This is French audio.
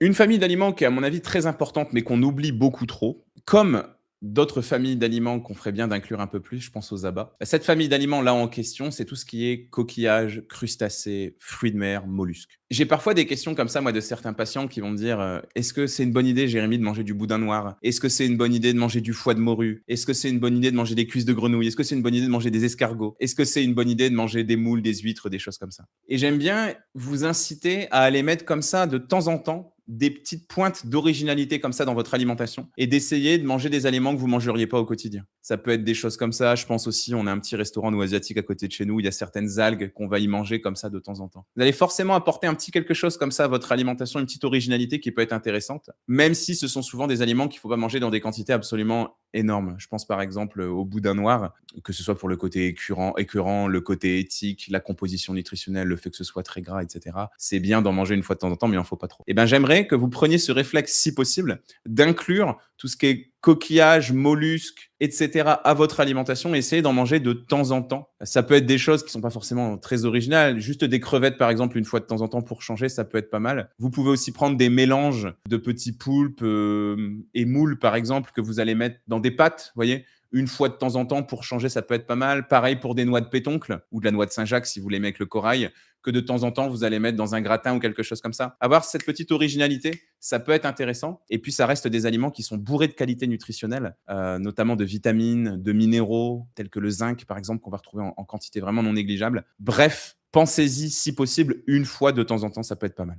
Une famille d'aliments qui est à mon avis très importante, mais qu'on oublie beaucoup trop, comme d'autres familles d'aliments qu'on ferait bien d'inclure un peu plus, je pense aux abats. Cette famille d'aliments-là en question, c'est tout ce qui est coquillages, crustacés, fruits de mer, mollusques. J'ai parfois des questions comme ça, moi, de certains patients qui vont me dire, «Est-ce que c'est une bonne idée, Jérémy, de manger du boudin noir? Est-ce que c'est une bonne idée de manger du foie de morue? Est-ce que c'est une bonne idée de manger des cuisses de grenouille? Est-ce que c'est une bonne idée de manger des escargots? Est-ce que c'est une bonne idée de manger des moules, des huîtres, des choses comme ça?» Et j'aime bien vous inciter à aller mettre comme ça, de temps en temps, des petites pointes d'originalité comme ça dans votre alimentation et d'essayer de manger des aliments que vous mangeriez pas au quotidien. Ça peut être des choses comme ça. Je pense aussi, on a un petit restaurant nous asiatique à côté de chez nous. Il y a certaines algues qu'on va y manger comme ça de temps en temps. Vous allez forcément apporter un petit quelque chose comme ça à votre alimentation, une petite originalité qui peut être intéressante, même si ce sont souvent des aliments qu'il faut pas manger dans des quantités absolument énormes. Je pense par exemple au boudin noir, que ce soit pour le côté écœurant, le côté éthique, la composition nutritionnelle, le fait que ce soit très gras, etc. C'est bien d'en manger une fois de temps en temps, mais il en faut pas trop. Et ben, j'aimerais que vous preniez ce réflexe, si possible, d'inclure tout ce qui est coquillages, mollusques, etc. à votre alimentation. Essayez d'en manger de temps en temps. Ça peut être des choses qui sont pas forcément très originales. Juste des crevettes, par exemple, une fois de temps en temps pour changer, ça peut être pas mal. Vous pouvez aussi prendre des mélanges de petits poulpes et moules, par exemple, que vous allez mettre dans des pâtes, vous voyez, une fois de temps en temps pour changer, ça peut être pas mal. Pareil pour des noix de pétoncle ou de la noix de Saint-Jacques si vous voulez mettre le corail, que de temps en temps vous allez mettre dans un gratin ou quelque chose comme ça. Avoir cette petite originalité, ça peut être intéressant. Et puis ça reste des aliments qui sont bourrés de qualités nutritionnelles, notamment de vitamines, de minéraux, tels que le zinc par exemple, qu'on va retrouver en quantité vraiment non négligeable. Bref, pensez-y si possible une fois de temps en temps, ça peut être pas mal.